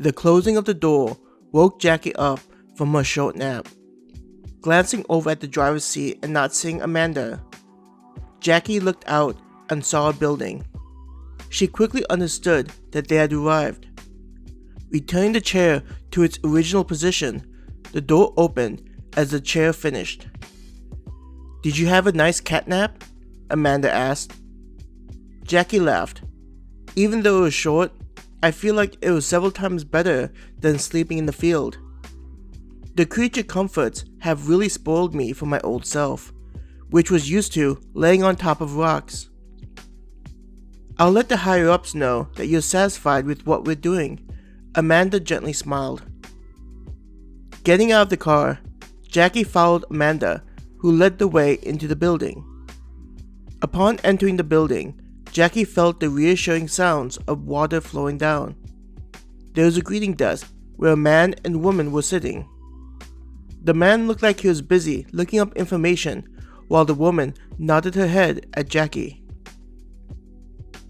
The closing of the door woke Jackie up from her short nap. Glancing over at the driver's seat and not seeing Amanda, Jackie looked out and saw a building. She quickly understood that they had arrived. Returning the chair to its original position, the door opened as the chair finished. "Did you have a nice cat nap?" Amanda asked. Jackie laughed. "Even though it was short, I feel like it was several times better than sleeping in the field. The creature comforts have really spoiled me for my old self, which was used to laying on top of rocks. I'll let the higher-ups know that you're satisfied with what we're doing." Amanda gently smiled. Getting out of the car, Jackie followed Amanda, who led the way into the building. Upon entering the building, Jackie felt the reassuring sounds of water flowing down. There was a greeting desk where a man and woman were sitting. The man looked like he was busy looking up information, while the woman nodded her head at Jackie.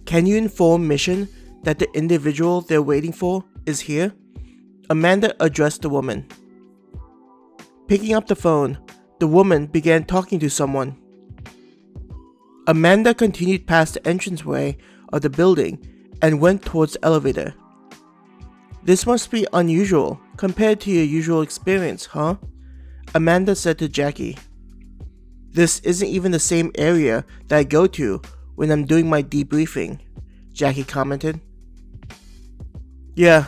"Can you inform Mission that the individual they're waiting for is here?" Amanda addressed the woman. Picking up the phone, the woman began talking to someone. Amanda continued past the entranceway of the building and went towards the elevator. "This must be unusual compared to your usual experience, huh?" Amanda said to Jackie. "This isn't even the same area that I go to when I'm doing my debriefing," Jackie commented. "Yeah,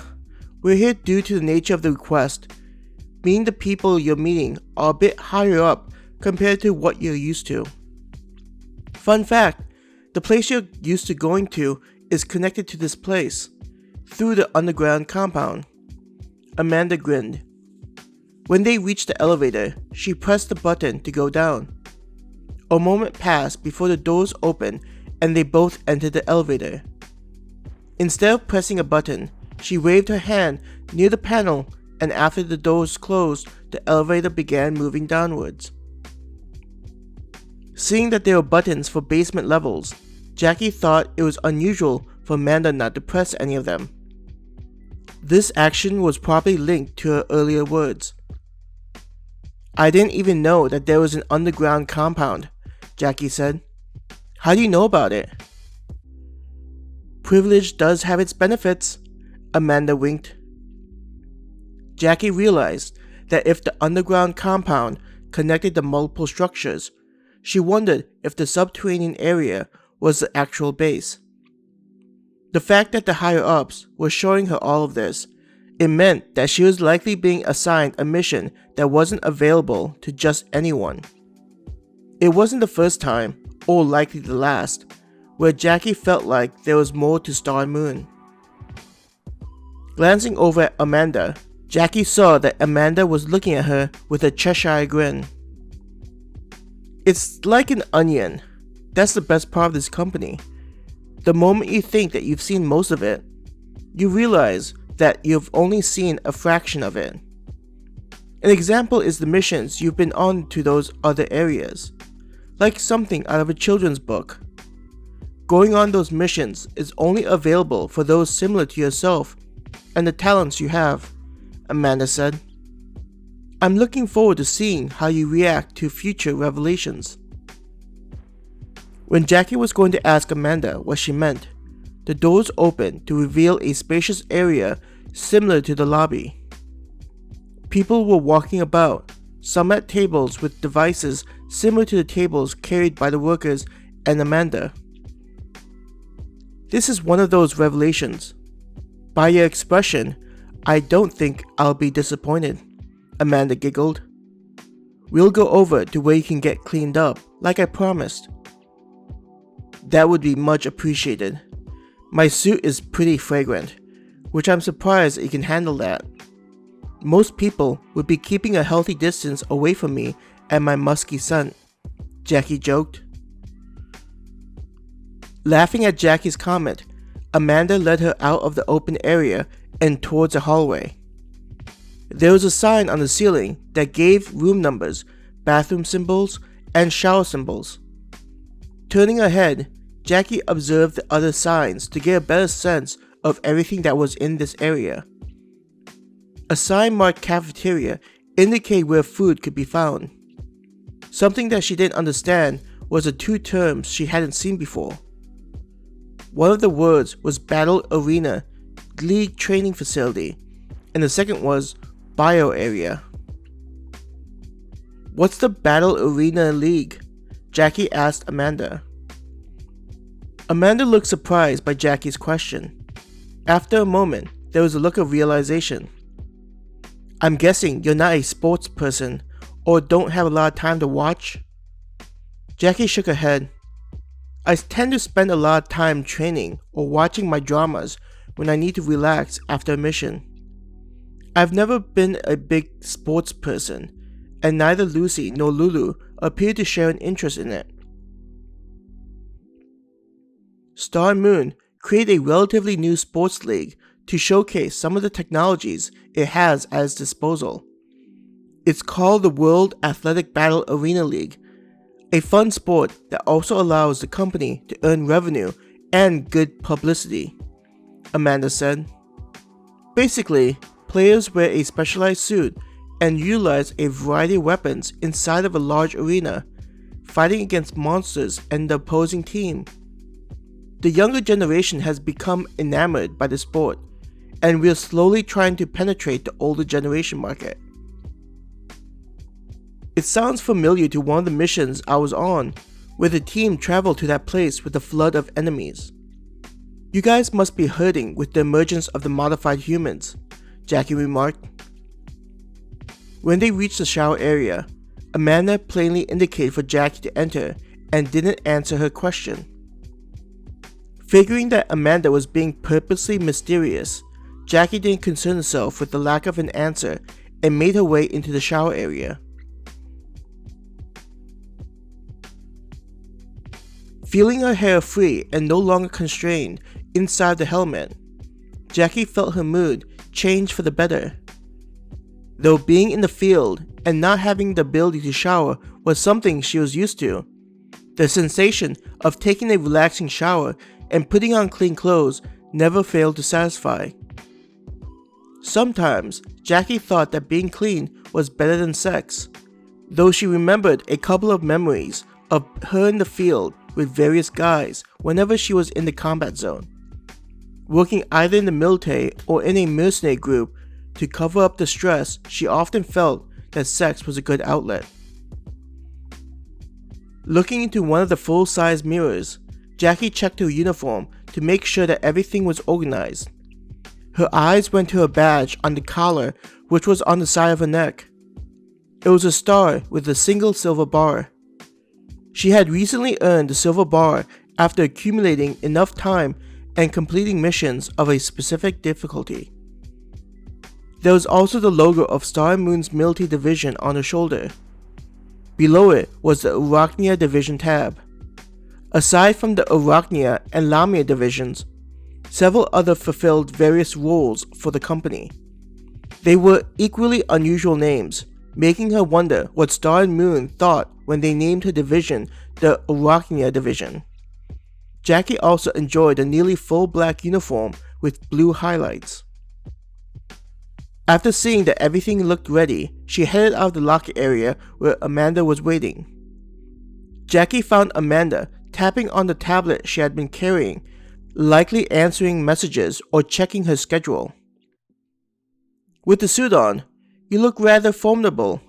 we're here due to the nature of the request, meaning the people you're meeting are a bit higher up compared to what you're used to. Fun fact, the place you're used to going to is connected to this place, through the underground compound." Amanda grinned. When they reached the elevator, she pressed the button to go down. A moment passed before the doors opened and they both entered the elevator. Instead of pressing a button, she waved her hand near the panel, and after the doors closed, the elevator began moving downwards. Seeing that there were buttons for basement levels, Jackie thought it was unusual for Amanda not to press any of them. This action was probably linked to her earlier words. "I didn't even know that there was an underground compound," Jackie said. "How do you know about it?" "Privilege does have its benefits," Amanda winked. Jackie realized that if the underground compound connected the multiple structures, she wondered if the subterranean area was the actual base. The fact that the higher-ups were showing her all of this, it meant that she was likely being assigned a mission that wasn't available to just anyone. It wasn't the first time, or likely the last, where Jackie felt like there was more to Star and Moon. Glancing over at Amanda, Jackie saw that Amanda was looking at her with a Cheshire grin. "It's like an onion. That's the best part of this company. The moment you think that you've seen most of it, you realize that you've only seen a fraction of it. An example is the missions you've been on to those other areas, like something out of a children's book. Going on those missions is only available for those similar to yourself and the talents you have," Amanda said. "I'm looking forward to seeing how you react to future revelations." When Jackie was going to ask Amanda what she meant, the doors opened to reveal a spacious area similar to the lobby. People were walking about, some at tables with devices similar to the tables carried by the workers and Amanda. "This is one of those revelations. By your expression, I don't think I'll be disappointed," Amanda giggled. "We'll go over to where you can get cleaned up, like I promised." "That would be much appreciated. My suit is pretty fragrant, which I'm surprised you can handle that. Most people would be keeping a healthy distance away from me and my musky scent," Jackie joked. Laughing at Jackie's comment, Amanda led her out of the open area and towards a hallway. There was a sign on the ceiling that gave room numbers, bathroom symbols, and shower symbols. Turning her head, Jackie observed the other signs to get a better sense of everything that was in this area. A sign marked cafeteria indicated where food could be found. Something that she didn't understand was the two terms she hadn't seen before. One of the words was Battle Arena, League Training Facility, and the second was Bio Area. "What's the Battle Arena League?" Jackie asked Amanda. Amanda looked surprised by Jackie's question. After a moment, there was a look of realization. "I'm guessing you're not a sports person or don't have a lot of time to watch?" Jackie shook her head. "I tend to spend a lot of time training or watching my dramas when I need to relax after a mission. I've never been a big sports person, and neither Lucy nor Lulu appear to share an interest in it." Star and Moon created a relatively new sports league to showcase some of the technologies it has at its disposal. It's called the World Athletic Battle Arena League, a fun sport that also allows the company to earn revenue and good publicity, Amanda said. "Basically, players wear a specialized suit and utilize a variety of weapons inside of a large arena, fighting against monsters and the opposing team. The younger generation has become enamored by the sport, and we're slowly trying to penetrate the older generation market." "It sounds familiar to one of the missions I was on, where the team traveled to that place with a flood of enemies. You guys must be hurting with the emergence of the modified humans," Jackie remarked. When they reached the shower area, Amanda plainly indicated for Jackie to enter and didn't answer her question. Figuring that Amanda was being purposely mysterious, Jackie didn't concern herself with the lack of an answer and made her way into the shower area. Feeling her hair free and no longer constrained inside the helmet, Jackie felt her mood change for the better. Though being in the field and not having the ability to shower was something she was used to, the sensation of taking a relaxing shower and putting on clean clothes never failed to satisfy. Sometimes, Jackie thought that being clean was better than sex, though she remembered a couple of memories of her in the field with various guys whenever she was in the combat zone, working either in the military or in a mercenary group to cover up the stress. She often felt that sex was a good outlet. Looking into one of the full-size mirrors, Jackie checked her uniform to make sure that everything was organized. Her eyes went to her badge on the collar, which was on the side of her neck. It was a star with a single silver bar. She had recently earned the silver bar after accumulating enough time and completing missions of a specific difficulty. There was also the logo of Star and Moon's military division on her shoulder. Below it was the Arachnia Division tab. Aside from the Arachnia and Lamia divisions, several others fulfilled various roles for the company. They were equally unusual names, making her wonder what Star and Moon thought when they named her division the Arachnia Division. Jackie also enjoyed a nearly full black uniform with blue highlights. After seeing that everything looked ready, she headed out of the locker area where Amanda was waiting. Jackie found Amanda tapping on the tablet she had been carrying, likely answering messages or checking her schedule. "With the suit on, you look rather formidable,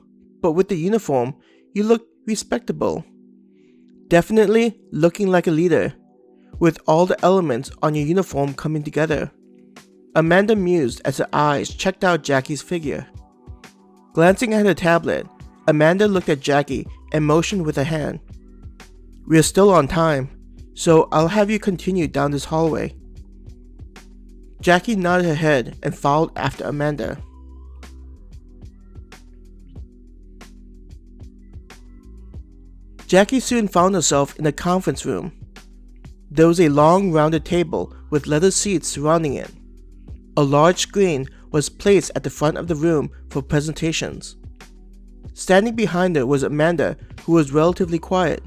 but with the uniform, you look respectable. Definitely looking like a leader, with all the elements on your uniform coming together," Amanda mused as her eyes checked out Jackie's figure. Glancing at her tablet, Amanda looked at Jackie and motioned with her hand. "We are still on time, so I'll have you continue down this hallway." Jackie nodded her head and followed after Amanda. Jackie soon found herself in a conference room. There was a long rounded table with leather seats surrounding it. A large screen was placed at the front of the room for presentations. Standing behind her was Amanda, who was relatively quiet.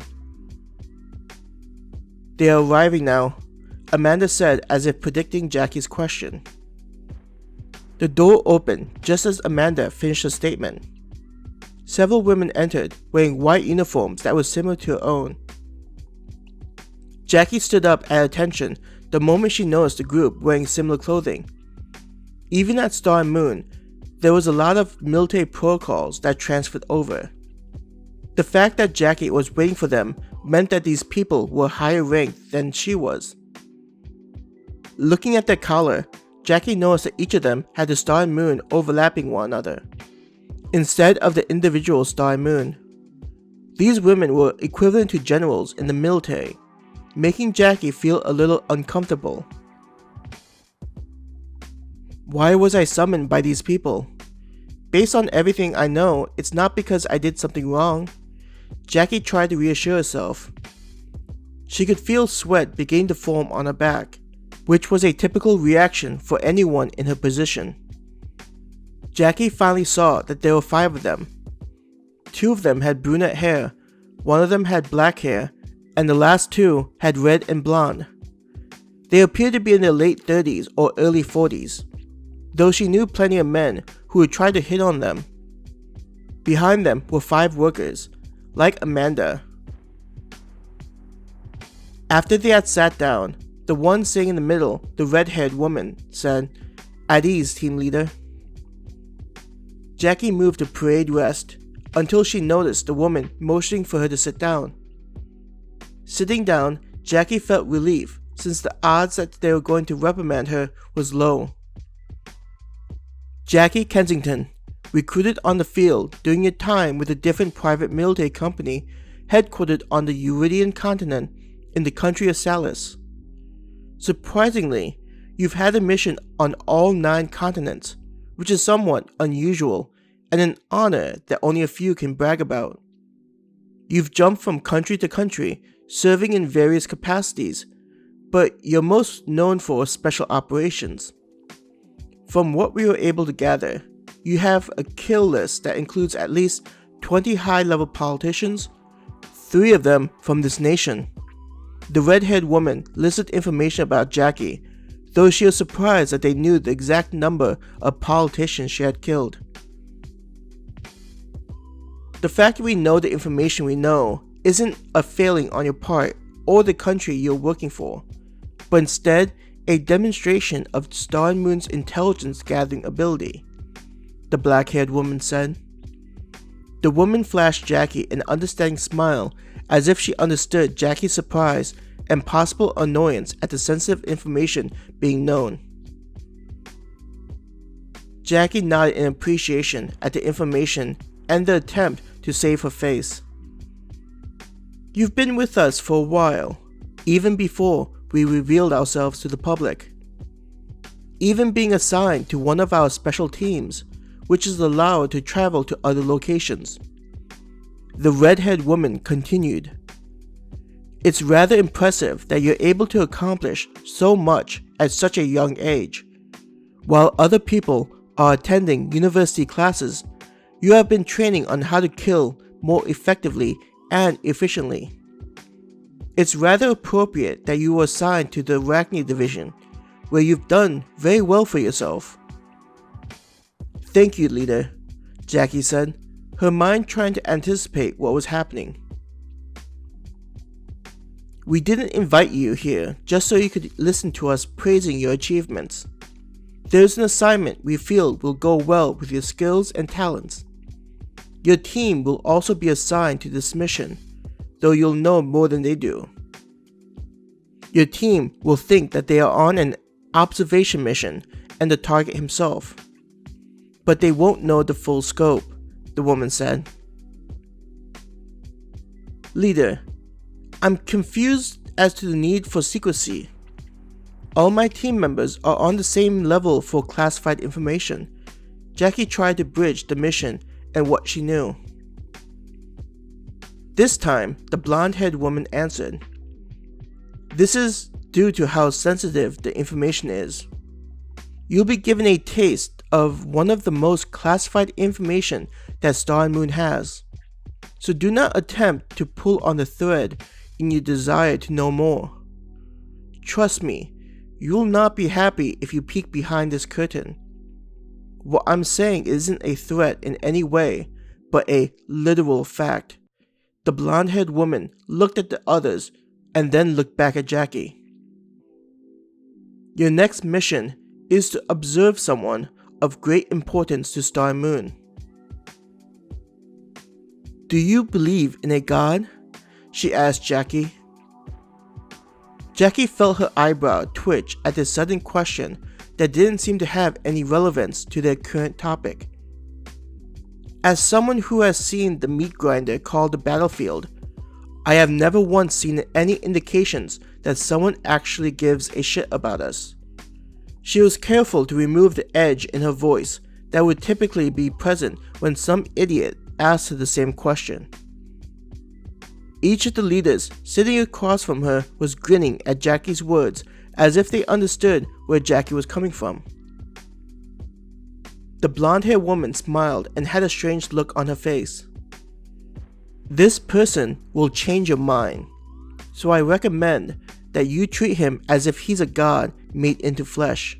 "They are arriving now," Amanda said as if predicting Jackie's question. The door opened just as Amanda finished her statement. Several women entered, wearing white uniforms that were similar to her own. Jackie stood up at attention the moment she noticed the group wearing similar clothing. Even at Star and Moon, there was a lot of military protocols that transferred over. The fact that Jackie was waiting for them meant that these people were higher ranked than she was. Looking at their collar, Jackie noticed that each of them had the Star and Moon overlapping one another, instead of the individual Star and Moon. These women were equivalent to generals in the military, making Jackie feel a little uncomfortable. Why was I summoned by these people? Based on everything I know, it's not because I did something wrong. Jackie tried to reassure herself. She could feel sweat beginning to form on her back, which was a typical reaction for anyone in her position. Jackie finally saw that there were 5 of them. 2 of them had brunette hair, 1 of them had black hair, and the last 2 had red and blonde. They appeared to be in their late 30s or early 40s, though she knew plenty of men who would try to hit on them. Behind them were 5 workers, like Amanda. After they had sat down, the one sitting in the middle, the red-haired woman, said, "At ease, team leader." Jackie moved to parade rest until she noticed the woman motioning for her to sit down. Sitting down, Jackie felt relief since the odds that they were going to reprimand her was low. Jackie Kensington, recruited on the field during your time with a different private military company headquartered on the Euridian continent in the country of Salus. Surprisingly, you've had a mission on all 9 continents, which is somewhat unusual and an honor that only a few can brag about. You've jumped from country to country, serving in various capacities, but you're most known for special operations. From what we were able to gather, you have a kill list that includes at least 20 high-level politicians, 3 of them from this nation. The red-haired woman listed information about Jackie, though she was surprised that they knew the exact number of politicians she had killed. The fact that we know the information we know isn't a failing on your part or the country you're working for, but instead a demonstration of Star and Moon's intelligence gathering ability, the black-haired woman said. The woman flashed Jackie an understanding smile as if she understood Jackie's surprise and possible annoyance at the sensitive information being known. Jackie nodded in appreciation at the information and the attempt to save her face. You've been with us for a while, even before we revealed ourselves to the public. Even being assigned to one of our special teams, which is allowed to travel to other locations. The red-haired woman continued. It's rather impressive that you're able to accomplish so much at such a young age. While other people are attending university classes, you have been training on how to kill more effectively and efficiently. It's rather appropriate that you were assigned to the Arachne division, where you've done very well for yourself. Thank you, leader, Jackie said, her mind trying to anticipate what was happening. We didn't invite you here just so you could listen to us praising your achievements. There's an assignment we feel will go well with your skills and talents. Your team will also be assigned to this mission, though you'll know more than they do. Your team will think that they are on an observation mission and the target himself, but they won't know the full scope, the woman said. Leader, I'm confused as to the need for secrecy. All my team members are on the same level for classified information. Jackie tried to bridge the mission and what she knew. This time, the blonde-haired woman answered. This is due to how sensitive the information is. You'll be given a taste of one of the most classified information that Star and Moon has. So do not attempt to pull on the thread in your desire to know more. Trust me, you'll not be happy if you peek behind this curtain. What I'm saying isn't a threat in any way, but a literal fact. The blonde-haired woman looked at the others and then looked back at Jackie. Your next mission is to observe someone of great importance to Star Moon. Do you believe in a god? She asked Jackie. Jackie felt her eyebrow twitch at this sudden question that didn't seem to have any relevance to their current topic. As someone who has seen the meat grinder called the battlefield, I have never once seen any indications that someone actually gives a shit about us. She was careful to remove the edge in her voice that would typically be present when some idiot asked her the same question. Each of the leaders sitting across from her was grinning at Jackie's words as if they understood where Jackie was coming from. The blonde-haired woman smiled and had a strange look on her face. This person will change your mind, so I recommend that you treat him as if he's a god made into flesh.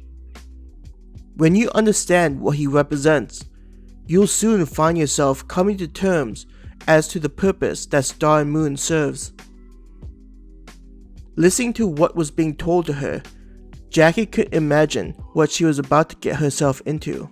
When you understand what he represents, you'll soon find yourself coming to terms as to the purpose that Star and Moon serves. Listening to what was being told to her, Jackie could imagine what she was about to get herself into.